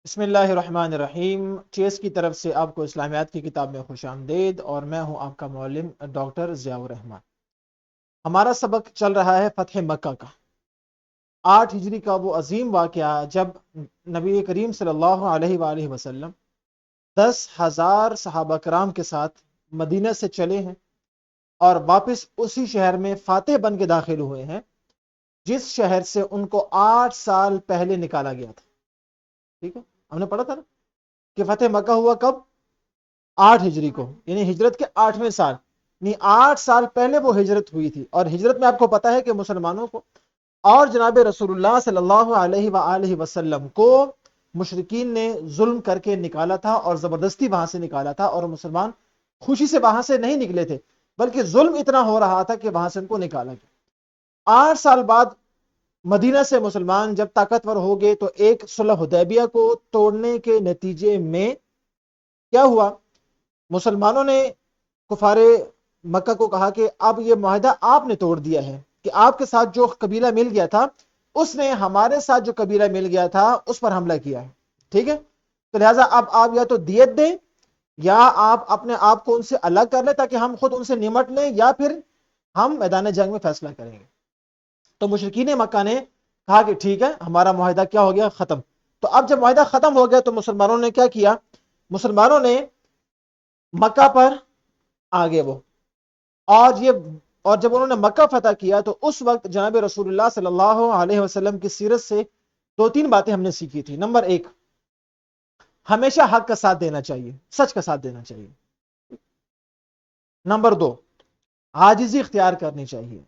بسم اللہ الرحمن الرحیم۔ چیس کی طرف سے آپ کو اسلامیات کی کتاب میں خوش آمدید، اور میں ہوں آپ کا معلم ڈاکٹر ضیاء الرحمن۔ ہمارا سبق چل رہا ہے فتح مکہ کا۔ 8 ہجری کا وہ عظیم واقعہ جب نبی کریم صلی اللہ علیہ وآلہ وسلم 10,000 صحابہ کرام کے ساتھ مدینہ سے چلے ہیں اور واپس اسی شہر میں فاتح بن کے داخل ہوئے ہیں جس شہر سے ان کو 8 سال پہلے نکالا گیا تھا۔ ٹھیک ہے، ہم نے پڑھا تھا نا کہ فتح مکہ ہوا کب؟ 8 ہجری کو، یعنی ہجرت کے 8ویں سال، یعنی 8 سال پہلے وہ ہجرت ہوئی تھی۔ اور ہجرت میں آپ کو پتا ہے کہ مسلمانوں کو اور جناب رسول اللہ صلی اللہ علیہ وآلہ وسلم کو مشرکین نے ظلم کر کے نکالا تھا اور زبردستی وہاں سے نکالا تھا، اور مسلمان خوشی سے وہاں سے نہیں نکلے تھے، بلکہ ظلم اتنا ہو رہا تھا کہ وہاں سے ان کو نکالا گیا۔ 8 سال بعد مدینہ سے مسلمان جب طاقتور ہو گئے تو ایک صلح حدیبیہ کو توڑنے کے نتیجے میں کیا ہوا؟ مسلمانوں نے کفار مکہ کو کہا کہ اب یہ معاہدہ آپ نے توڑ دیا ہے کہ آپ کے ساتھ جو قبیلہ مل گیا تھا اس نے ہمارے ساتھ جو قبیلہ مل گیا تھا اس پر حملہ کیا ہے، ٹھیک ہے؟ تو لہٰذا اب آپ یا تو دیت دیں یا آپ اپنے آپ کو ان سے الگ کر لیں تاکہ ہم خود ان سے نمٹ لیں، یا پھر ہم میدان جنگ میں فیصلہ کریں گے۔ تو مشرکین مکہ نے کہا کہ ٹھیک ہے، ہمارا معاہدہ کیا ہو گیا؟ ختم۔ تو اب جب معاہدہ ختم ہو گیا تو مسلمانوں نے کیا کیا؟ مسلمانوں نے مکہ پر آگے وہ اور جب انہوں نے مکہ فتح کیا تو اس وقت جناب رسول اللہ صلی اللہ علیہ وسلم کی سیرت سے 2-3 باتیں ہم نے سیکھی تھی۔ نمبر 1، ہمیشہ حق کا ساتھ دینا چاہیے، سچ کا ساتھ دینا چاہیے۔ نمبر 2، عاجزی اختیار کرنی چاہیے۔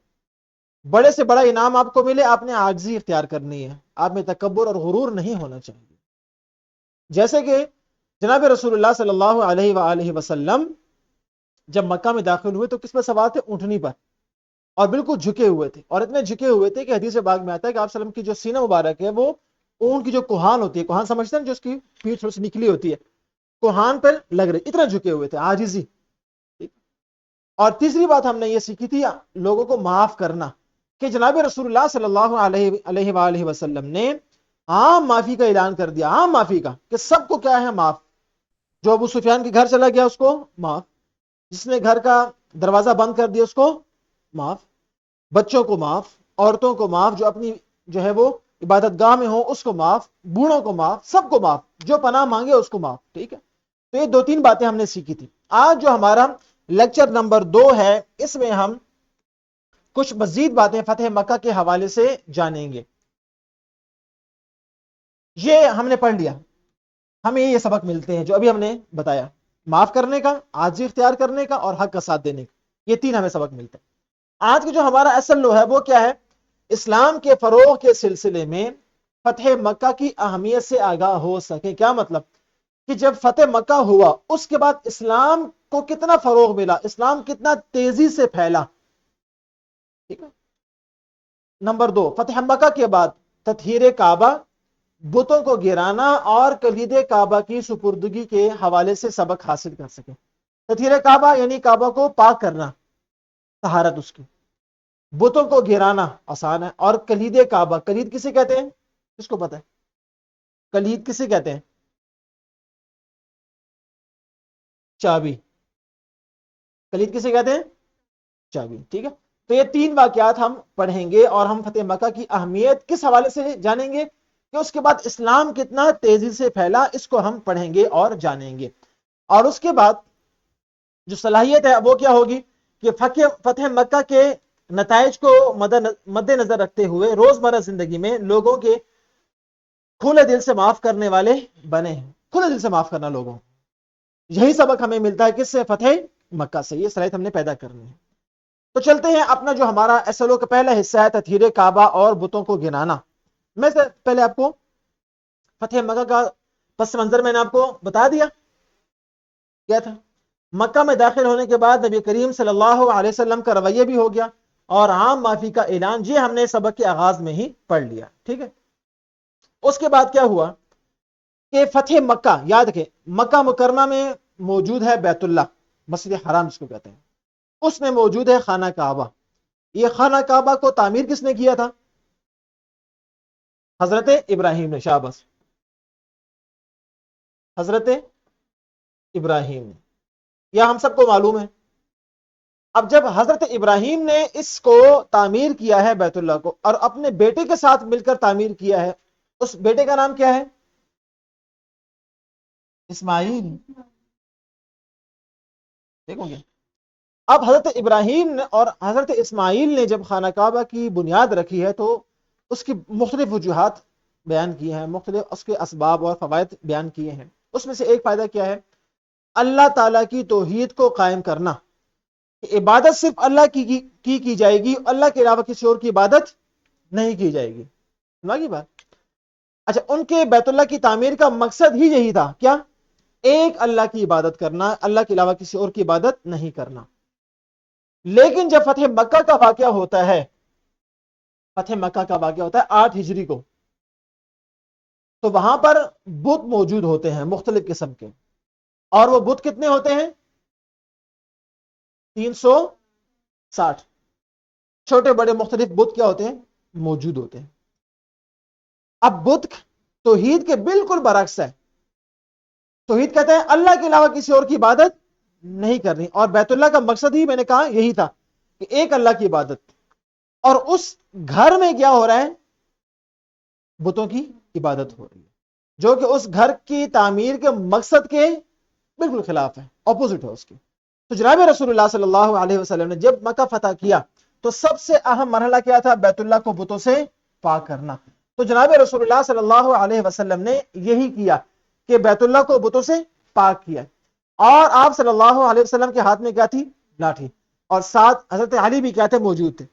بڑے سے بڑا انعام آپ کو ملے، آپ نے عاجزی اختیار کرنی ہے، آپ میں تکبر اور غرور نہیں ہونا چاہیے۔ جیسے کہ جناب رسول اللہ صلی اللہ علیہ وآلہ وسلم جب مکہ میں داخل ہوئے تو کس پر سوار تھے؟ اونٹنی پر، اور بالکل جھکے ہوئے تھے، اور اتنے جھکے ہوئے تھے کہ حدیث باغ میں آتا ہے کہ آپ وسلم کی جو سینہ مبارک ہے وہ اونٹ کی جو کوہان ہوتی ہے، کوہان سمجھتے ہیں جو اس کی پیٹھ تھوڑی سی نکلی ہوتی ہے، کوہان پر لگ رہی، اتنا جھکے ہوئے تھے، عاجزی۔ اور تیسری بات ہم نے یہ سیکھی تھی لوگوں کو معاف کرنا، کہ جناب رسول اللہ صلی اللہ علیہ وآلہ وسلم نے عام معافی کا اعلان کر دیا، عام معافی کا، کہ سب کو کیا ہے؟ معاف۔ جو ابو سفیان کے گھر چلا گیا اس کو معاف، جس نے گھر کا دروازہ بند کر دیا اس کو معاف، بچوں کو معاف، عورتوں کو معاف، جو اپنی جو ہے وہ عبادت گاہ میں ہو اس کو معاف، بوڑھوں کو معاف، سب کو معاف، جو پناہ مانگے اس کو معاف، ٹھیک ہے؟ تو یہ 2-3 باتیں ہم نے سیکھی تھی۔ آج جو ہمارا لیکچر نمبر 2 ہے، اس میں ہم کچھ مزید باتیں فتح مکہ کے حوالے سے جانیں گے۔ یہ ہم نے پڑھ لیا، ہمیں یہ سبق ملتے ہیں جو ابھی ہم نے بتایا، معاف کرنے کا، عاجزی اختیار کرنے کا، اور حق کا ساتھ دینے کا، یہ 3 ہمیں سبق ملتے ہیں۔ آج کی جو ہمارا اصل لو ہے وہ کیا ہے؟ اسلام کے فروغ کے سلسلے میں فتح مکہ کی اہمیت سے آگاہ ہو سکے۔ کیا مطلب؟ کہ جب فتح مکہ ہوا اس کے بعد اسلام کو کتنا فروغ ملا، اسلام کتنا تیزی سے پھیلا، ٹھیک ہے؟ نمبر 2، فتح مکہ کے بعد تطہیر کعبہ، بتوں کو گرانا اور کلید کعبہ کی سپردگی کے حوالے سے سبق حاصل کر سکے۔ تطہیر کعبہ یعنی کعبہ کو پاک کرنا، طہارت اس کی، بتوں کو گرانا آسان ہے، اور کلید کعبہ، کلید کسے کہتے ہیں؟ کس کو پتا ہے کلید کسے کہتے ہیں؟ چابی۔ کلید کسے کہتے ہیں؟ چابی، ٹھیک ہے؟ تو یہ 3 واقعات ہم پڑھیں گے، اور ہم فتح مکہ کی اہمیت کس حوالے سے جانیں گے کہ اس کے بعد اسلام کتنا تیزی سے پھیلا، اس کو ہم پڑھیں گے اور جانیں گے۔ اور اس کے بعد جو صلاحیت ہے وہ کیا ہوگی کہ فتح مکہ کے نتائج کو مد نظر رکھتے ہوئے روزمرہ زندگی میں لوگوں کے کھلے دل سے معاف کرنے والے بنے ہیں، کھلے دل سے معاف کرنا لوگوں، یہی سبق ہمیں ملتا ہے کس سے؟ فتح مکہ سے۔ یہ صلاحیت ہم نے پیدا کرنی ہے۔ تو چلتے ہیں اپنا جو ہمارا ایسلو کا پہلا حصہ ہے، تطہیر کعبہ اور بتوں کو گرانا۔ میں سے پہلے آپ کو فتح مکہ کا پس منظر میں نے آپ کو بتا دیا کیا تھا۔ مکہ میں داخل ہونے کے بعد نبی کریم صلی اللہ علیہ وسلم کا رویہ بھی ہو گیا اور عام معافی کا اعلان، یہ ہم نے سبق کے آغاز میں ہی پڑھ لیا، ٹھیک ہے؟ اس کے بعد کیا ہوا کہ فتح مکہ، یاد رکھیں مکہ مکرمہ میں موجود ہے بیت اللہ، مسجد حرام جس کو کہتے ہیں، اس میں موجود ہے خانہ کعبہ۔ یہ خانہ کعبہ کو تعمیر کس نے کیا تھا؟ حضرت ابراہیم نے، شاباش۔ حضرت ابراہیم نے، یا ہم سب کو معلوم ہے۔ اب جب حضرت ابراہیم نے اس کو تعمیر کیا ہے بیت اللہ کو، اور اپنے بیٹے کے ساتھ مل کر تعمیر کیا ہے، اس بیٹے کا نام کیا ہے؟ اسماعیل، دیکھو گے۔ اب حضرت ابراہیم نے اور حضرت اسماعیل نے جب خانہ کعبہ کی بنیاد رکھی ہے تو اس کی مختلف وجوہات بیان کی ہیں، مختلف اس کے اسباب اور فوائد بیان کیے ہیں۔ اس میں سے ایک فائدہ کیا ہے؟ اللہ تعالیٰ کی توحید کو قائم کرنا، کہ عبادت صرف اللہ کی جائے گی، اللہ کے علاوہ کسی اور کی عبادت نہیں کی جائے گی۔ سنا کی بات؟ اچھا، ان کے بیت اللہ کی تعمیر کا مقصد ہی یہی تھا، کیا؟ ایک اللہ کی عبادت کرنا، اللہ کے علاوہ کسی اور کی عبادت نہیں کرنا۔ لیکن جب فتح مکہ کا واقعہ ہوتا ہے، فتح مکہ کا واقعہ ہوتا ہے 8 ہجری کو، تو وہاں پر بت موجود ہوتے ہیں مختلف قسم کے، اور وہ بت کتنے ہوتے ہیں؟ 360 چھوٹے بڑے مختلف بت کیا ہوتے ہیں؟ موجود ہوتے ہیں۔ اب بت توحید کے بالکل برعکس ہے۔ توحید کہتے ہیں اللہ کے علاوہ کسی اور کی عبادت نہیں کرنی، اور بیت اللہ کا مقصد ہی میں نے کہا یہی تھا کہ ایک اللہ کی عبادت۔ اور اس گھر میں کیا ہو رہا ہے؟ بتوں کی عبادت ہو رہی ہے، جو کہ اس گھر کی تعمیر کے مقصد کے بالکل خلاف ہے، اپوزٹ ہے اس کی۔ تو جناب رسول اللہ صلی اللہ علیہ وسلم نے جب مکہ فتح کیا تو سب سے اہم مرحلہ کیا تھا؟ بیت اللہ کو بتوں سے پاک کرنا۔ تو جناب رسول اللہ صلی اللہ علیہ وسلم نے یہی کیا کہ بیت اللہ کو بتوں سے پاک کیا، اور آپ صلی اللہ علیہ وسلم کے ہاتھ میں کیا تھی؟ لاٹھی، اور ساتھ حضرت علی بھی کیا تھے؟ موجود تھے۔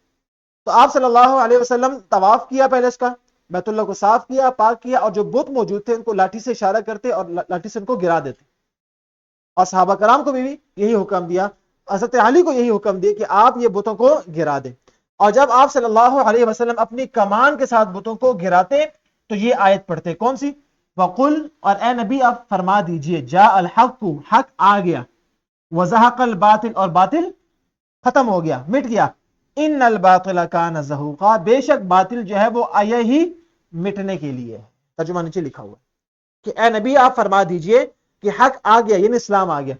تو آپ صلی اللہ علیہ وسلم طواف کیا، پہلے اس کا بیت اللہ کو صاف کیا، پاک کیا، اور جو بت موجود تھے ان کو لاٹھی سے اشارہ کرتے اور لاٹھی سے ان کو گرا دیتے، اور صحابہ کرام کو بھی یہی حکم دیا، حضرت علی کو یہی حکم دیا کہ آپ یہ بتوں کو گرا دیں۔ اور جب آپ صلی اللہ علیہ وسلم اپنی کمان کے ساتھ بتوں کو گراتے تو یہ آیت پڑھتے، کون سی؟ وَقُلْ، اور اے نبی آپ فرما دیجئے، جاء الحق، حق آ گیا، وزہق الباطل، اور باطل ختم ہو گیا، مٹ گیا، ان الباطل کان زہوقا، بے شک باطل جو ہے وہ آیا ہی مٹنے کے لیے ہے۔ ترجمہ نیچے لکھا ہوا ہے کہ اے نبی آپ فرما دیجئے کہ حق آ گیا، یعنی اسلام آ گیا،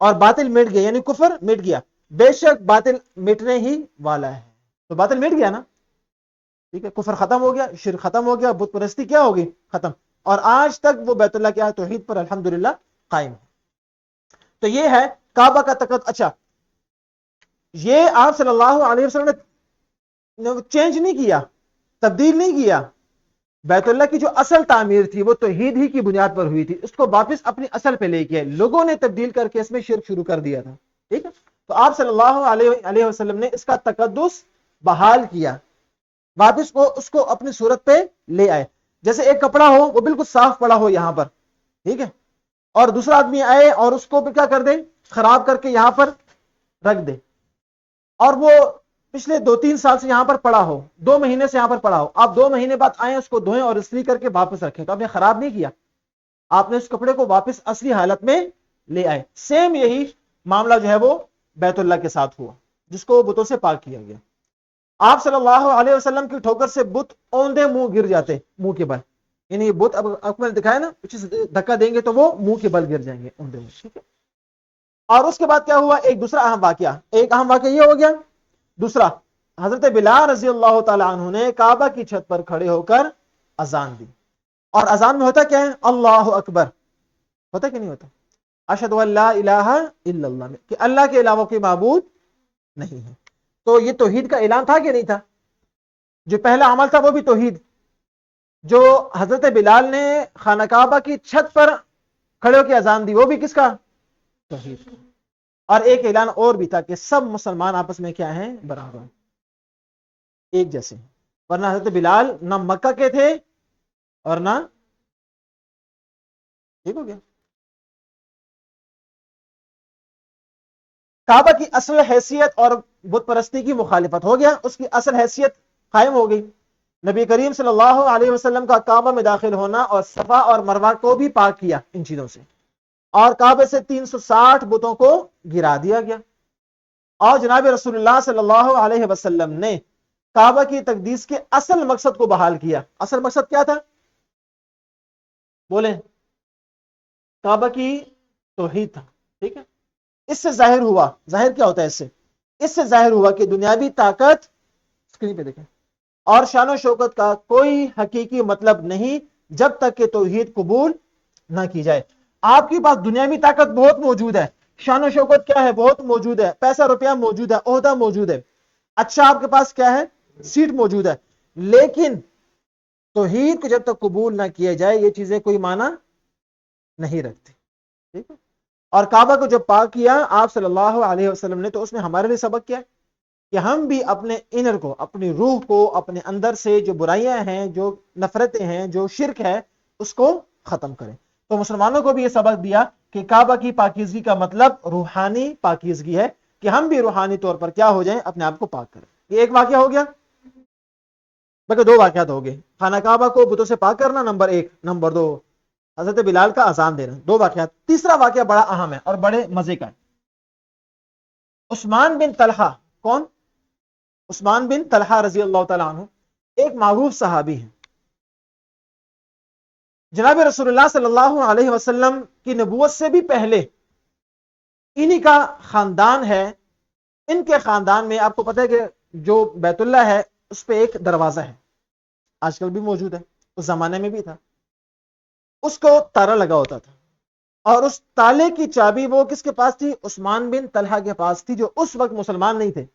اور باطل مٹ گیا، یعنی کفر مٹ گیا، بے شک باطل مٹنے ہی والا ہے۔ تو باطل مٹ گیا نا، ٹھیک ہے، کفر ختم ہو گیا، شرک ختم ہو گیا، بت پرستی کیا ہوگی؟ ختم، اور آج تک وہ بیت اللہ کیا ہے؟ توحید پر الحمدللہ قائم ہے۔ تو یہ ہے کعبہ کا تقدس۔ اچھا، یہ آپ صلی اللہ علیہ وسلم نے چینج نہیں کیا، تبدیل نہیں کیا۔ بیت اللہ کی جو اصل تعمیر تھی وہ توحید ہی کی بنیاد پر ہوئی تھی، اس کو واپس اپنی اصل پہ لے کے لوگوں نے تبدیل کر کے اس میں شرک شروع کر دیا تھا، ٹھیک ہے۔ تو آپ صلی اللہ علیہ وسلم نے اس کا تقدس بحال کیا، واپس اس کو اپنی صورت پہ لے آئے۔ جیسے ایک کپڑا ہو، وہ بالکل صاف پڑا ہو یہاں پر، ٹھیک ہے، اور دوسرا آدمی آئے اور اس کو کیا کر دے؟ خراب کر کے یہاں پر رکھ دے، اور وہ پچھلے 2-3 سال سے یہاں پر پڑا ہو، 2 مہینے سے یہاں پر پڑا ہو، آپ 2 مہینے بعد آئیں، اس کو دھوئیں اور استری کر کے واپس رکھیں، تو آپ نے خراب نہیں کیا، آپ نے اس کپڑے کو واپس اصلی حالت میں لے آئے۔ سیم یہی معاملہ جو ہے وہ بیت اللہ کے ساتھ ہوا، جس کو بتوں سے پاک کیا گیا۔ آپ صلی اللہ علیہ وسلم کی ٹھوکر سے بت اوندے منہ گر جاتے، منہ کے بل، یعنی یہ بت اب آپ نے دکھایا نا، کچھ دھکا دیں گے تو وہ منہ کے بل گر جائیں گے، اوندے منہ، ٹھیک ہے۔ اور اس کے بعد کیا ہوا؟ ایک دوسرا اہم واقعہ، ایک اہم واقعہ یہ ہو گیا۔ دوسرا، حضرت بلال رضی اللہ تعالی عنہ نے کعبہ کی چھت پر کھڑے ہو کر اذان دی، اور اذان میں ہوتا کیا ہے؟ اللہ اکبر، ہوتا کہ نہیں ہوتا؟ اشہد ان لا الہ الا اللہ، کہ اللہ کے علاوہ کوئی معبود نہیں ہے۔ تو یہ توحید کا اعلان تھا کہ نہیں تھا؟ جو پہلا عمل تھا وہ بھی توحید، جو حضرت بلال نے خانہ کعبہ کی چھت پر کھڑے ہو کے اذان دی، وہ بھی کس کا؟ توحید کا۔ اور ایک اعلان اور بھی تھا کہ سب مسلمان آپس میں کیا ہیں؟ برابر، ایک جیسے، ورنہ حضرت بلال نہ مکہ کے تھے اور نہ، ٹھیک ہو گیا۔ کعبہ کی اصل حیثیت اور بت پرستی کی مخالفت ہو گیا، اس کی اصل حیثیت قائم ہو گئی۔ نبی کریم صلی اللہ علیہ وسلم کا کعبہ میں داخل ہونا اور صفا اور مروہ کو بھی پاک کیا ان چیزوں سے، اور کعبے سے 360 بتوں کو گرا دیا گیا، اور جناب رسول اللہ صلی اللہ علیہ وسلم نے کعبہ کی تقدیس کے اصل مقصد کو بحال کیا۔ اصل مقصد کیا تھا؟ بولیں، کعبہ کی توحید تھا، ٹھیک ہے. اس سے ظاہر ہوا، ظاہر کیا ہوتا ہے اس سے ظاہر ہوا کہ دنیاوی طاقت، اسکرین پہ دیکھیں، اور شان و شوکت کا کوئی حقیقی مطلب نہیں جب تک کہ توحید قبول نہ کی جائے. آپ کے پاس دنیاوی طاقت بہت موجود ہے، شان و شوکت کیا ہے، بہت موجود ہے، پیسہ روپیہ موجود ہے، عہدہ موجود ہے، اچھا آپ کے پاس کیا ہے، سیٹ موجود ہے، لیکن توحید کو جب تک قبول نہ کیا جائے یہ چیزیں کوئی معنی نہیں رکھتی. ٹھیک ہے. اور کعبہ کو جب پاک کیا آپ صلی اللہ علیہ وسلم نے، تو اس میں ہمارے لیے سبق کیا ہے کہ ہم بھی اپنے انر کو، اپنی روح کو، اپنے اندر سے جو برائیاں ہیں، جو نفرتیں ہیں، جو شرک ہے، اس کو ختم کریں. تو مسلمانوں کو بھی یہ سبق دیا کہ کعبہ کی پاکیزگی کا مطلب روحانی پاکیزگی ہے، کہ ہم بھی روحانی طور پر کیا ہو جائیں، اپنے آپ کو پاک کریں. یہ ایک واقعہ ہو گیا، بلکہ دو واقعات ہو گئے. خانہ کعبہ کو بتوں سے پاک کرنا نمبر ایک، نمبر دو حضرت بلال کا اذان دینا. دو واقعات. تیسرا واقعہ بڑا اہم ہے اور بڑے مزے کا ہے. عثمان بن طلحہ، کون؟ عثمان بن طلحہ رضی اللہ تعالیٰ عنہ ایک معروف صحابی ہیں. جناب رسول اللہ صلی اللہ علیہ وسلم کی نبوت سے بھی پہلے انہی کا خاندان ہے. ان کے خاندان میں آپ کو پتہ ہے کہ جو بیت اللہ ہے اس پہ ایک دروازہ ہے، آج کل بھی موجود ہے، اس زمانے میں بھی تھا. اس کو تالا لگا ہوتا تھا، اور اس تالے کی چابی وہ کس کے پاس تھی؟ عثمان بن طلحہ کے پاس تھی، جو اس وقت مسلمان نہیں تھے.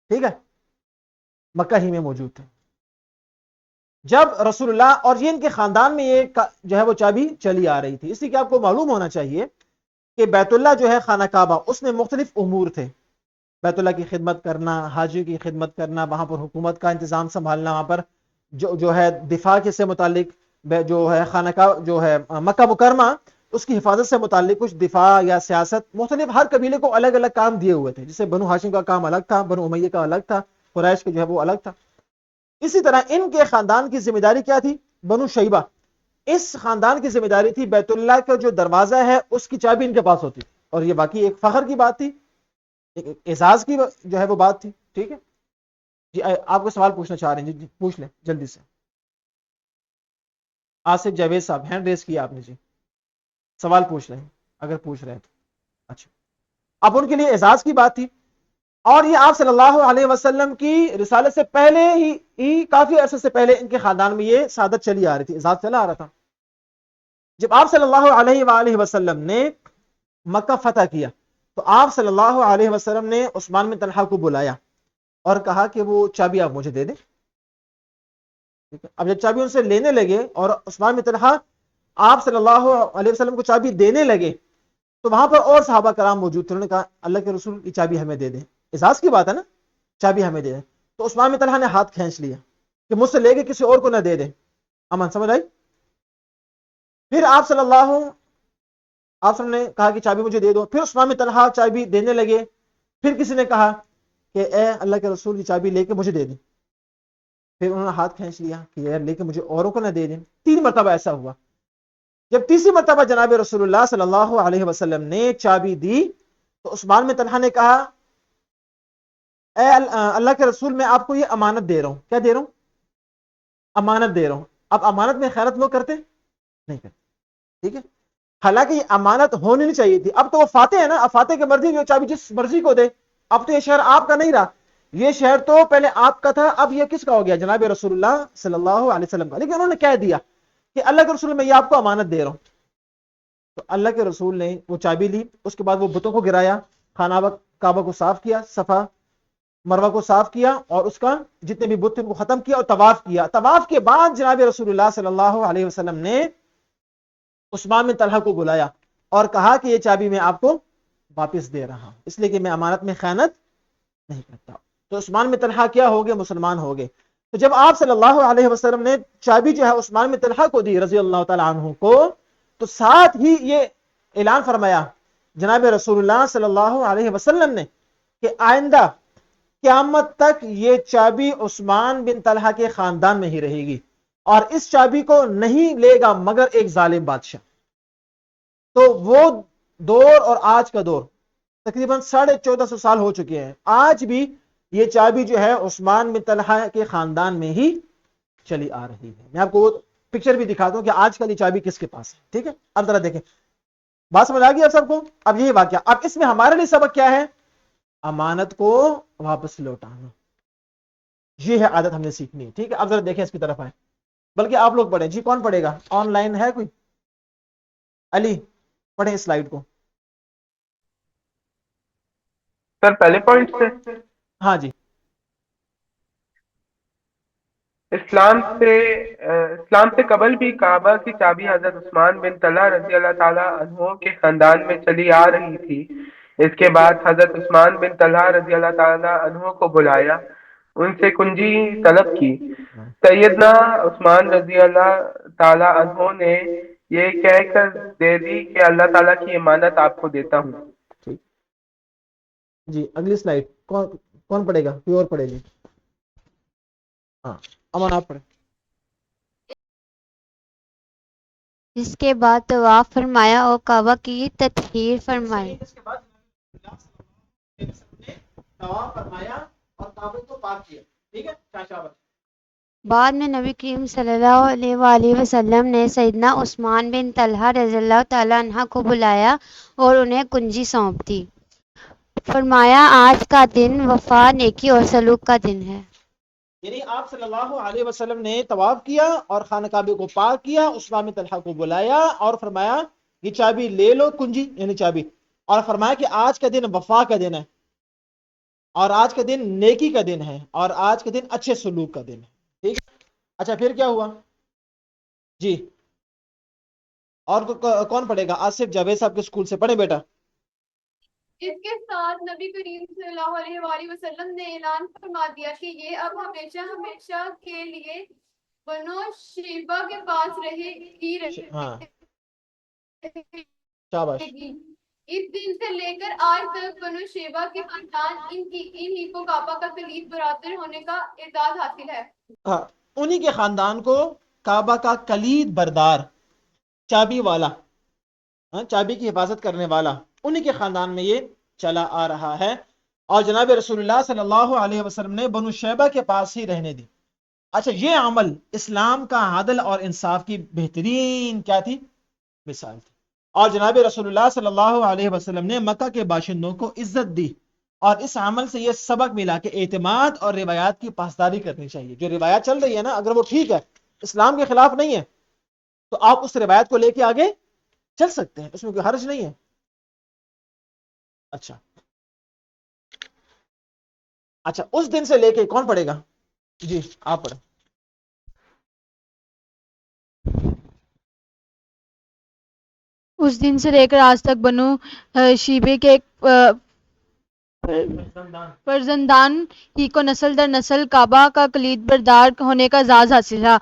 ٹھیک ہے، مکہ ہی میں موجود تھے. جب رسول اللہ اور یہ ان کے خاندان میں یہ جو ہے وہ چابی چلی آ رہی تھی، اس لیے کہ آپ کو معلوم ہونا چاہیے کہ بیت اللہ جو ہے خانہ کعبہ، اس میں مختلف امور تھے. بیت اللہ کی خدمت کرنا، حاجی کی خدمت کرنا، وہاں پر حکومت کا انتظام سنبھالنا، وہاں پر جو ہے دفاع کے سے متعلق جو ہے خانہ کعبہ جو ہے مکہ مکرمہ، اس کی حفاظت سے متعلق کچھ دفاع یا سیاست، مختلف ہر قبیلے کو الگ الگ کام دیے ہوئے تھے. جیسے بنو ہاشم کا کام الگ تھا، بنو امیہ کا الگ تھا، قریش کا جو ہے وہ الگ تھا. اسی طرح ان کے خاندان کی ذمہ داری کیا تھی؟ بنو شیبہ، اس خاندان کی ذمہ داری تھی بیت اللہ کا جو دروازہ ہے اس کی چابی ان کے پاس ہوتی. اور یہ باقی ایک فخر کی بات تھی، ایک اعزاز کی جو ہے وہ بات تھی. ٹھیک ہے جی. آپ کو سوال پوچھنا چاہ رہے ہیں جی، پوچھ لیں جلدی سے. آصف جاوید صاحب ہینڈ ریز کیا آپ نے جی، سوال پوچھ رہے ہیں اگر پوچھ رہے ہیں تو. اچھا، اب ان کے لیے اعزاز کی بات تھی. اور یہ آپ صلی اللہ علیہ وسلم کی رسالت سے پہلے ہی کافی عرصے سے پہلے ان کے خاندان میں یہ سعادت چلی آ رہی تھی، اعزاز چلا آ رہا تھا. جب آپ صلی اللہ علیہ وآلہ وسلم نے مکہ فتح کیا تو آپ صلی اللہ علیہ وسلم نے عثمان بن طلحہ کو بلایا اور کہا کہ وہ چابی آپ مجھے دے دیں. اب جب چابی ان سے لینے لگے اور عثمان بن طلحہ آپ صلی اللہ علیہ وسلم کو چابی دینے لگے تو وہاں پر اور صحابہ کرام موجود تھے. انہوں نے کہا اللہ کے رسول کی چابی ہمیں دے دیں، اعزاز کی بات ہے نا، چابی ہمیں دے دیں. تو عثمان بن طلحہ نے ہاتھ کھینچ لیا کہ مجھ سے لے کے کسی اور کو نہ دے دیں. امن سمجھ آئی؟ پھر آپ صلی اللہ نے کہا کہ چابی مجھے دے دو. پھر عثمان بن طلحہ چابی دینے لگے. پھر کسی نے کہا کہ اے اللہ کے رسول کی چابی لے کے مجھے دے دیں. پھر انہوں نے ہاتھ کھینچ لیا کہ یار لے کے مجھے اوروں کو نہ دے دیں. 3 مرتبہ ایسا ہوا. جب تیسری مرتبہ جناب رسول اللہ صلی اللہ علیہ وسلم نے چابی دی تو عثمان بن طلحہ نے کہا اے اللہ کے رسول، میں آپ کو یہ امانت دے رہا ہوں. کیا دے رہا ہوں؟ امانت دے رہا ہوں. اب امانت میں خیانت لوگ کرتے نہیں کرتے. ٹھیک ہے، حالانکہ یہ امانت ہونی نہیں چاہیے تھی. اب تو وہ فاتح ہے نا، اب فاتح کی مرضی جو چابی جس مرضی کو دے. اب تو یہ شہر آپ کا نہیں رہا، یہ شہر تو پہلے آپ کا تھا، اب یہ کس کا ہو گیا؟ جناب رسول اللہ صلی اللہ علیہ وسلم کا. لیکن انہوں نے کہہ دیا کہ اللہ کے رسول میں یہ آپ کو امانت دے رہا ہوں. تو اللہ کے رسول نے وہ چابی لی. اس کے بعد وہ بتوں کو گرایا، خانہ کعبہ کو صاف کیا، صفا مروہ کو صاف کیا، اور اس کا جتنے بھی بت تھے ان کو ختم کیا اور طواف کیا. طواف کے بعد جناب رسول اللہ صلی اللہ علیہ وسلم نے عثمان بن طلحہ کو بلایا اور کہا کہ یہ چابی میں آپ کو واپس دے رہا ہوں، اس لیے کہ میں امانت میں خیانت نہیں کرتا. تو عثمان بن طلحہ کیا ہو گئے؟ مسلمان ہو گئے. تو جب آپ صلی اللہ علیہ وسلم نے چابی جو ہے عثمان بن طلحہ کو دی رضی اللہ تعالی عنہ کو، تو ساتھ ہی یہ اعلان فرمایا جناب رسول اللہ صلی اللہ علیہ وسلم نے کہ آئندہ قیامت تک یہ چابی عثمان بن طلحہ کے خاندان میں ہی رہے گی، اور اس چابی کو نہیں لے گا مگر ایک ظالم بادشاہ. تو وہ دور اور آج کا دور تقریباً 1450 سال ہو چکے ہیں. آج بھی یہ چابی جو ہے عثمان بن طلحہ کے خاندان میں ہی چلی آ رہی ہے. میں آپ کو پکچر بھی دکھا دوں کہ آج کل یہ چابی کس کے پاس ہے. ٹھیک ہے, اب ذرا دیکھیں, بات سمجھ آ گئی اب سب کو. اب یہی واقعہ, اب اس میں ہمارے لیے سبق کیا ہے؟ امانت کو واپس لوٹانا. یہ ہے عادت ہم نے سیکھنی ہے. ٹھیک ہے, اب ذرا دیکھیں اس کی طرف آئیں, بلکہ آپ لوگ پڑھیں. جی کون پڑھے گا؟ آن لائن ہے کوئی؟ علی پڑھیں اس سلائیڈ کو. سر پہلے پوائنٹ سے ہاں جی. اسلام سے قبل بھی کعبہ کی چابی حضرت عثمان بن طلحہ رضی اللہ تعالی عنہ کے خاندان میں چلی آ رہی تھی. اس کے بعد حضرت عثمان بن طلحہ رضی اللہ تعالی عنہ کو بلایا, ان سے کنجی طلب کی. سیدنا عثمان رضی اللہ تعالی عنہ نے یہ کہہ کر دے دی کہ اللہ تعالیٰ کی امانت آپ کو دیتا ہوں. ٹھیک جی, اگلی سلائیڈ. کون پڑھے گا؟ کوئی اور پڑھے گی؟ ہاں امن آپ پڑھیں. اس کے بعد طواف فرمایا اور کعبہ کی تطہیر فرمائی. اس کے بعد طواف فرمایا اور کعبے کو پاک کیا. ٹھیک ہے, شاباش. بعد میں نبی کریم صلی اللہ علیہ وآلہ وسلم نے سیدنا عثمان بن طلحہ رضی اللہ تعالیٰ عنہ کو بلایا اور انہیں کنجی سونپ دی. فرمایا آج کا دن وفا, نیکی اور سلوک کا دن ہے. یعنی آپ صلی اللہ علیہ وسلم نے طواف کیا اور خانہ کعبے کو پاک کیا, عثمان بن طلحہ کو بلایا اور فرمایا یہ چابی لے لو, کنجی یعنی چابی, اور فرمایا کہ آج کا دن وفا کا دن ہے, اور آج کا دن نیکی کا دن ہے, اور آج کا دن اچھے سلوک کا دن ہے. ٹھیک ہے, اچھا پھر کیا ہوا جی؟ اور کون پڑھے گا؟ آصف جاوید صاحب کے اسکول سے پڑھے بیٹا. اس کے ساتھ نبی کریم صلی اللہ علیہ وآلہ وسلم نے اعلان فرما دیا کہ یہ اب ہمیشہ ہمیشہ کے لیے بنو شیبہ کے پاس ہاں شاباش. گی. اس دن سے لے کر آج تک بنو شیبہ کے خاندان انہی کو کعبہ کا کلید برادر ہونے کا اعزاز حاصل ہے. ہاں, انہی کے خاندان کو کعبہ کا کلید بردار, چابی والا, چابی کی حفاظت کرنے والا, انہی کے خاندان میں یہ چلا آ رہا ہے. اور جناب رسول اللہ صلی اللہ علیہ وسلم نے بنو شیبہ کے پاس ہی رہنے دی. اچھا, یہ عمل اسلام کا عدل اور انصاف کی بہترین کیا تھی؟ مثال تھی. اور جناب رسول اللہ صلی اللہ علیہ وسلم نے مکہ کے باشندوں کو عزت دی, اور اس عمل سے یہ سبق ملا کہ اعتماد اور روایات کی پاسداری کرنی چاہیے. جو روایات چل رہی ہے نا, اگر وہ ٹھیک ہے, اسلام کے خلاف نہیں ہے, تو آپ اس روایت کو لے کے آگے چل سکتے ہیں, اس میں کوئی حرج نہیں ہے. اچھا اچھا, اس دن سے لے کے کون پڑھے گا؟ جی آپ پڑھیں. اس دن سے لے کر آج تک بنو شیبے کے فرزندان ہی کو نسل در نسل کعبہ کا کلید بردار ہونے کا اعزاز حاصل رہا.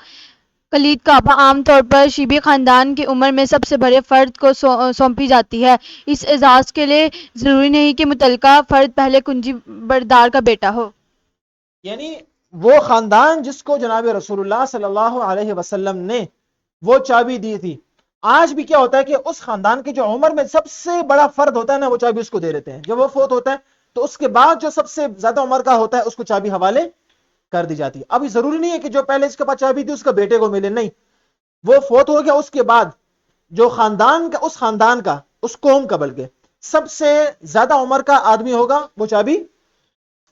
کلید کعبہ عام طور پر شیبی خاندان کی عمر میں سب سے بڑے فرد کو سونپی جاتی ہے. اس اعزاز کے لیے ضروری نہیں کہ متعلقہ فرد پہلے کنجی بردار کا بیٹا ہو. یعنی وہ خاندان جس کو جناب رسول اللہ صلی اللہ علیہ وسلم نے وہ چابی دی تھی, آج بھی کیا ہوتا ہے کہ اس خاندان کے جو عمر میں سب سے بڑا فرد ہوتا ہے نا, وہ چابی اس کو دے دیتے ہیں. جب وہ فوت ہوتا ہے تو اس کے بعد جو سب سے زیادہ عمر کا ہوتا ہے اس کو چابی حوالے کر دی جاتی ہے. اب ضروری نہیں ہے کہ جو پہلے اس کے پاس چابی تھی اس کا بیٹے کو ملے, نہیں, وہ فوت ہو گیا اس کے بعد جو خاندان کا, اس خاندان کا, اس قوم کا بلکہ سب سے زیادہ عمر کا آدمی ہوگا, وہ چابی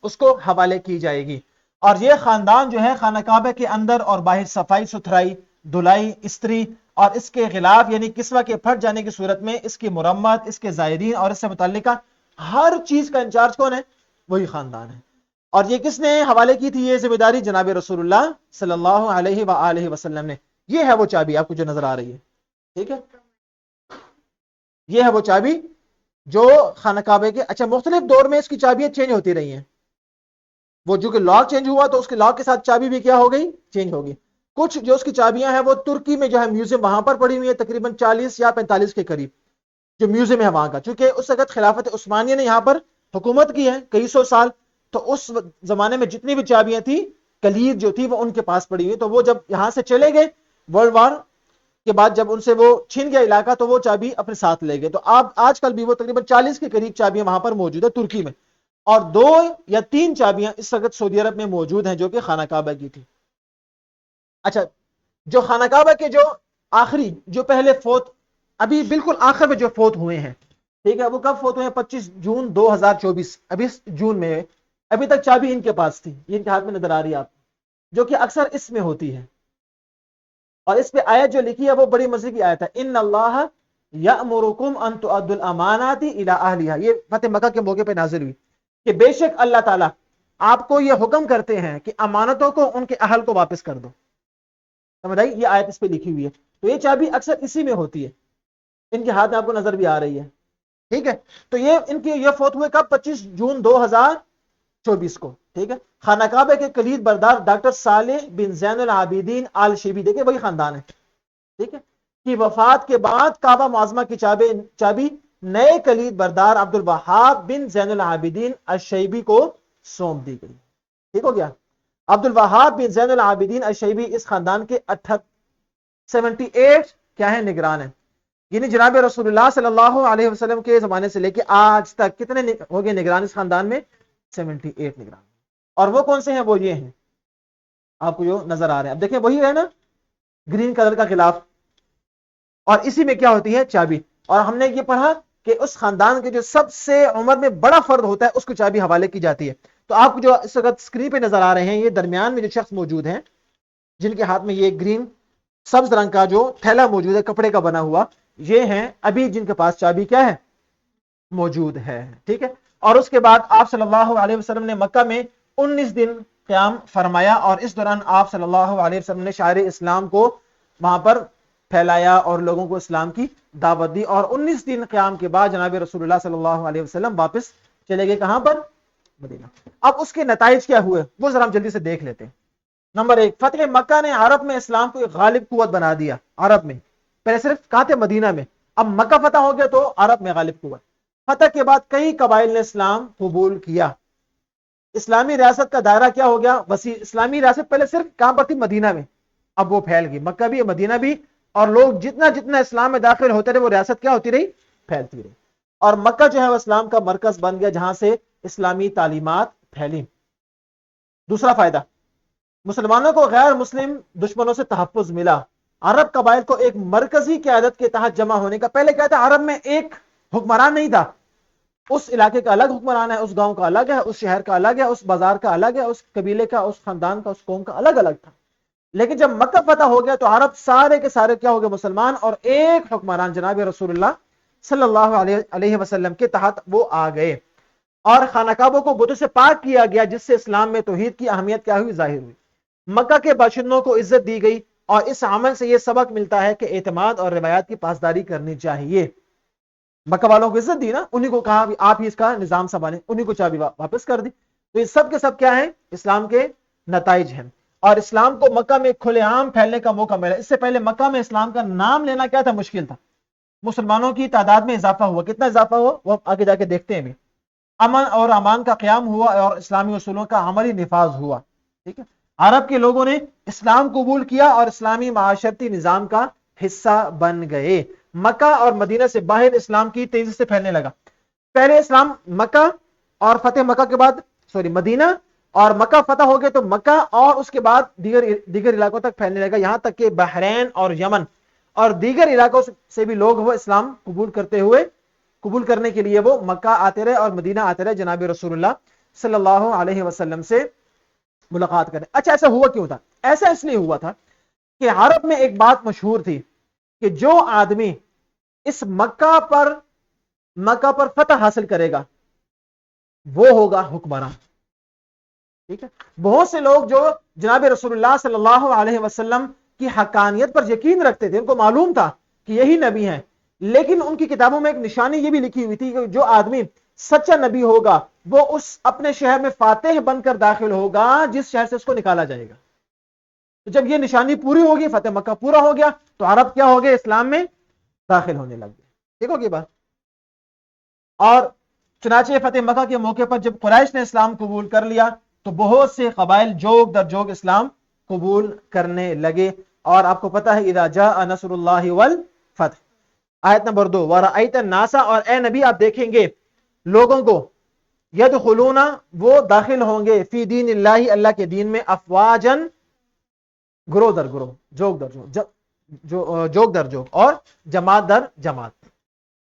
اس کو حوالے کی جائے گی. اور یہ خاندان جو ہے خانہ کعبہ کے اندر اور باہر صفائی ستھرائی, دھلائی, استری اور اس کے غلاف یعنی کسوہ کے پھٹ جانے کی صورت میں اس کی مرمت, اس کے زائرین اور اس سے متعلقہ ہر چیز کا انچارج کون ہے؟ وہی خاندان ہے. اور یہ کس نے حوالے کی تھی یہ ذمہ داری؟ جناب رسول اللہ صلی اللہ علیہ وآلہ وسلم نے. یہ ہے وہ چابی آپ کو جو نظر آ رہی ہے. ٹھیک ہے, یہ ہے وہ چابی جو خانہ کعبے کے, اچھا مختلف دور میں اس کی چابیاں چینج ہوتی رہی ہیں. وہ جو کہ لاک چینج ہوا تو اس کے لاک کے ساتھ چابی بھی کیا ہو گئی؟ چینج ہوگی. کچھ جو اس کی چابیاں ہیں وہ ترکی میں جو ہے میوزیم وہاں پر پڑی ہوئی ہے, تقریباً 40 یا 45 کے قریب جو میوزیم ہے وہاں کا, چونکہ اس وقت خلافت عثمانیہ نے یہاں پر حکومت کی ہے کئی سو سال, تو اس زمانے میں جتنی بھی چابیاں تھی, کلید جو تھی وہ ان کے پاس پڑی ہوئی. تو وہ جب یہاں سے چلے گئے ورلڈ وار کے بعد, جب ان سے وہ چھین گیا علاقہ, تو وہ چابی اپنے ساتھ لے گئے. تو آپ آج کل بھی وہ تقریباً 40 کے قریب چابیاں وہاں پر موجود ہے ترکی میں, اور 2 یا 3 چابیاں اس وقت سعودی عرب میں موجود ہیں جو کہ خانہ کعبہ کی تھی. اچھا جو خانہ کعبہ کے جو آخری جو پہلے فوت ابھی بالکل آخر میں جو فوت ہوئے ہیں، ٹھیک ہے، وہ کب فوت ہوئے ہیں؟ 25 جون 2024، ابھی جون میں، ابھی تک چابی ان کے پاس تھی، یہ ان کے ہاتھ میں نظر آ رہی ہے آپ کو، جو کہ اکثر اس میں ہوتی ہے، اور اس پہ آیت جو لکھی ہے وہ بڑی مزے کی آیت ہے، ان اللہ یأمرکم ان تؤدوا الامانات الی اہلها، یہ فتح مکہ کے موقع پہ نازل ہوئی کہ بے شک اللہ تعالیٰ آپ کو یہ حکم کرتے ہیں کہ امانتوں کو ان کے اہل کو واپس کر دو، سمجھ آئی؟ یہ آیت اس پہ لکھی ہوئی ہے، تو یہ چابی اکثر اسی میں ہوتی ہے، ان کے ہاتھ میں آپ کو نظر بھی آ رہی ہے، ٹھیک ہے؟ تو یہ ان کے یہ فوت ہوئے کب؟ 25 جون 2024 کو، ٹھیک ہے؟ خانہ کعبہ کے کلید بردار ڈاکٹر صالح بن زین العابدین آل شیبی، دیکھیں وہی خاندان ہے، ٹھیک ہے، کی وفات کے بعد کعبہ معظمہ کی چابی نئے کلید بردار عبد الوہاب بن زین العابدین الشیبی کو سونپ دی گئی، ٹھیک ہو گیا؟ عبد الوہاب بن زین العابدین الشیبی اس خاندان کے 78 کیا ہے؟ نگران ہیں، یعنی جناب رسول اللہ صلی اللہ علیہ وسلم کے زمانے سے لے کے آج تک کتنے ہو گئے نگران اس خاندان میں؟ 78 نگران، اور وہ کون سے ہیں؟ وہ یہ ہیں، آپ کو جو نظر آ رہے ہیں، اب دیکھیں وہی ہے نا گرین کلر کا غلاف، اور اسی میں کیا ہوتی ہے؟ چابی، اور ہم نے یہ پڑھا کہ اس خاندان کے جو سب سے عمر میں بڑا فرد ہوتا ہے اس کو چابی حوالے کی جاتی ہے، تو آپ کو جو اس وقت اسکرین پہ نظر آ رہے ہیں، یہ درمیان میں جو شخص موجود ہیں جن کے ہاتھ میں یہ گرین سبز رنگ کا جو تھیلا موجود ہے کپڑے کا بنا ہوا، یہ ہیں ابھی جن کے پاس چابی کیا ہے؟ موجود ہے، ٹھیک ہے؟ اور اس کے بعد آپ صلی اللہ علیہ وسلم نے مکہ میں 19 دن قیام فرمایا، اور اس دوران آپ صلی اللہ علیہ وسلم نے شاعر اسلام کو وہاں پر پھیلایا اور لوگوں کو اسلام کی دعوت دی، اور 19 دن قیام کے بعد جناب رسول اللہ صلی اللہ علیہ وسلم واپس چلے گئے، کہاں پر؟ مدینہ۔ اب اس کے نتائج کیا ہوئے وہ ذرا ہم جلدی سے دیکھ لیتے ہیں۔ نمبر 1، فتح مکہ نے عرب میں اسلام کو ایک غالب قوت بنا دیا، عرب میں، پہلے صرف کہاں تھے؟ مدینہ میں، اب مکہ فتح ہو گیا تو عرب میں غالب قوت۔ فتح کے بعد کئی قبائل نے اسلام قبول کیا، اسلامی ریاست کا دائرہ کیا ہو گیا؟ وسیع۔ اسلامی ریاست پہلے صرف کہاں پر تھی؟ مدینہ میں، اب وہ پھیل گئی، مکہ بھی مدینہ بھی، اور لوگ جتنا جتنا اسلام میں داخل ہوتے رہے وہ ریاست کیا ہوتی رہی؟ پھیلتی رہی، اور مکہ جو ہے وہ اسلام کا مرکز بن گیا جہاں سے اسلامی تعلیمات پھیلی۔ دوسرا فائدہ، مسلمانوں کو غیر مسلم دشمنوں سے تحفظ ملا، عرب قبائل کو ایک مرکزی قیادت کے تحت جمع ہونے کا، پہلے کیا تھا؟ عرب میں ایک حکمران نہیں تھا، اس علاقے کا الگ حکمران ہے، اس گاؤں کا الگ ہے، اس شہر کا الگ ہے، اس بازار کا الگ ہے، اس قبیلے کا، اس خاندان کا، اس قوم کا الگ الگ تھا، لیکن جب مکہ فتح ہو گیا تو عرب سارے کے سارے کیا ہو گئے؟ مسلمان، اور ایک حکمران جناب رسول اللہ صلی اللہ علیہ وسلم کے تحت وہ آ گئے، اور خانہ کعبہ کو بتوں سے پاک کیا گیا، جس سے اسلام میں توحید کی اہمیت کیا ہوئی؟ ظاہر ہوئی۔ مکہ کے باشندوں کو عزت دی گئی، اور اس عمل سے یہ سبق ملتا ہے کہ اعتماد اور روایات کی پاسداری کرنی چاہیے۔ مکہ والوں کو عزت دی نا، انہیں کو کہا آپ ہی اس کا نظام سنبھالیں، انہیں کو چابی واپس کر دی، تو یہ سب کے سب کیا ہیں؟ اسلام کے نتائج ہیں، اور اسلام کو مکہ میں کھلے عام پھیلنے کا موقع ملا۔ اس سے پہلے مکہ میں اسلام کا نام لینا کیا تھا؟ مشکل تھا۔ مسلمانوں کی تعداد میں اضافہ ہوا، کتنا اضافہ ہوا وہ آگے جا کے دیکھتے ہیں بھی۔ امن اور امان کا قیام ہوا، اور اسلامی اصولوں کا عملی نفاذ ہوا، ٹھیک ہے؟ عرب کے لوگوں نے اسلام قبول کیا اور اسلامی معاشرتی نظام کا حصہ بن گئے۔ مکہ اور مدینہ سے باہر اسلام کی تیزی سے پھیلنے لگا، پہلے اسلام مکہ اور فتح مکہ کے بعد مدینہ، اور مکہ فتح ہو گئے تو مکہ، اور اس کے بعد دیگر علاقوں تک پھیلنے لگا، یہاں تک کہ بحرین اور یمن اور دیگر علاقوں سے بھی لوگ وہ اسلام قبول کرنے کے لیے وہ مکہ آتے رہے اور مدینہ آتے رہے جناب رسول اللہ صلی اللہ علیہ وسلم سے ملاقات کریں۔ اچھا، ایسا ہوا کیوں تھا؟ ایسا اس لیے ہوا تھا کہ عرب میں ایک بات مشہور تھی کہ جو آدمی اس مکہ پر فتح حاصل کرے گا وہ ہوگا حکمران، ٹھیک ہے؟ بہت سے لوگ جو جناب رسول اللہ صلی اللہ علیہ وسلم کی حقانیت پر یقین رکھتے تھے، ان کو معلوم تھا کہ یہی نبی ہیں، لیکن ان کی کتابوں میں ایک نشانی یہ بھی لکھی ہوئی تھی کہ جو آدمی سچا نبی ہوگا وہ اس اپنے شہر میں فاتح بن کر داخل ہوگا جس شہر سے اس کو نکالا جائے گا۔ تو جب یہ نشانی پوری ہوگی، فتح مکہ پورا ہو گیا، تو عرب کیا ہو گئے؟ اسلام میں داخل ہونے لگ گئے، ٹھیک ہوگی بات؟ اور چنانچہ فتح مکہ کے موقع پر جب قریش نے اسلام قبول کر لیا تو بہت سے قبائل جوگ در جوگ اسلام قبول کرنے لگے، اور آپ کو پتا ہے اذا جاء نصر اللہ والفتح۔ آیت نمبر 2، وَرَأَيْتَ النَّاسَ، اور اے نبی آپ دیکھیں گے لوگوں کو، يَدْخُلُونَ وہ داخل ہوں گے، فی دین اللہ اللہ کے دین میں، افواجن گروہ در گروہ، جوک در جوک، جوک در جوک، اور جماعت در جماعت۔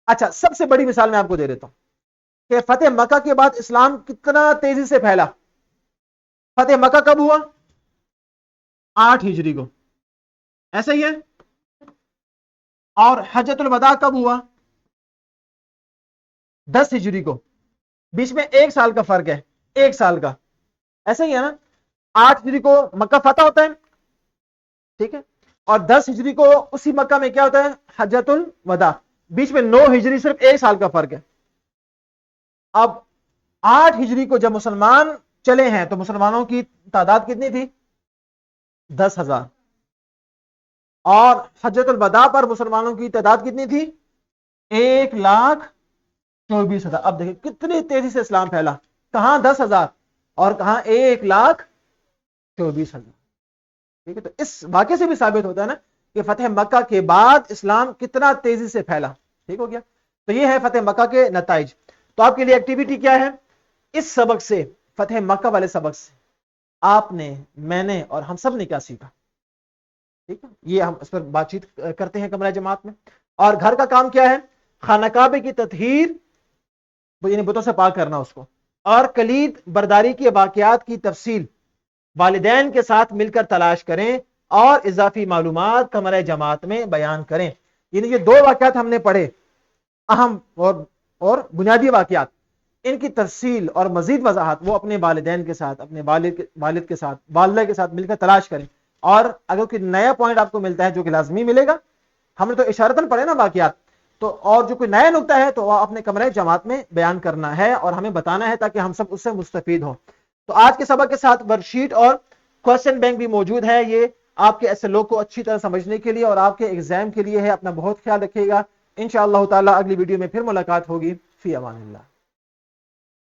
اچھا، سب سے بڑی مثال میں آپ کو دے دیتا ہوں کہ فتح مکہ کے بعد اسلام کتنا تیزی سے پھیلا۔ فتح مکہ کب ہوا؟ 8 ہجری کو، ایسا ہی ہے۔ اور حجۃ الوداع کب ہوا؟ 10 ہجری کو، بیچ میں 1 سال کا فرق ہے، 1 سال کا، ایسا ہی ہے نا۔ 8 ہجری کو مکہ فتح ہوتا ہے، ٹھیک ہے، اور 10 ہجری کو اسی مکہ میں کیا ہوتا ہے؟ حجۃ الوداع، بیچ میں 9 ہجری، صرف 1 سال کا فرق ہے۔ اب 8 ہجری کو جب مسلمان چلے ہیں تو مسلمانوں کی تعداد کتنی تھی؟ 10,000، اور حجۃ الوداع پر مسلمانوں کی تعداد کتنی تھی؟ 1,24,000۔ اب دیکھیں کتنی تیزی سے اسلام پھیلا، کہاں 10,000 اور کہاں 1,24,000۔ ٹھیک ہے، تو اس واقعے سے بھی ثابت ہوتا ہے نا کہ فتح مکہ کے بعد اسلام کتنا تیزی سے پھیلا۔ ٹھیک ہو گیا، تو یہ ہے فتح مکہ کے نتائج۔ تو آپ کے لیے ایکٹیویٹی کیا ہے؟ اس سبق سے، فتح مکہ والے سبق سے آپ نے، میں نے اور ہم سب نے کیا سیکھا؟ ٹھیک ہے، یہ ہم اس پر بات چیت کرتے ہیں کمرہ جماعت میں۔ اور گھر کا کام کیا ہے؟ خانہ کعبے کی تطہیر، یعنی بتوں سے پاک کرنا اس کو، اور کلید برداری کے واقعات کی تفصیل والدین کے ساتھ مل کر تلاش کریں اور اضافی معلومات کمرہ جماعت میں بیان کریں۔ یعنی یہ 2 واقعات ہم نے پڑھے، اہم اور بنیادی واقعات، ان کی تفصیل اور مزید وضاحت وہ اپنے والدین کے ساتھ، اپنے والد کے ساتھ، والدہ کے ساتھ مل کر تلاش کریں۔ اور اگر کوئی نیا پوائنٹ آپ کو ملتا ہے جو کہ لازمی ملے گا، ہم نے تو اشارتاً پڑھے نا واقعات، تو اور جو کوئی نیا نکتہ ہے تو وہ اپنے کمرہ جماعت میں بیان کرنا ہے اور ہمیں بتانا ہے تاکہ ہم سب اس سے مستفید ہوں۔ تو آج کے سبق کے ساتھ ورک شیٹ اور کوسچن بینک بھی موجود ہے، یہ آپ کے SLO کو اچھی طرح سمجھنے کے لیے اور آپ کے ایگزام کے لیے ہے۔ اپنا بہت خیال رکھیے گا، انشاءاللہ تعالی اگلی ویڈیو میں پھر ملاقات ہوگی۔ فی امان اللہ۔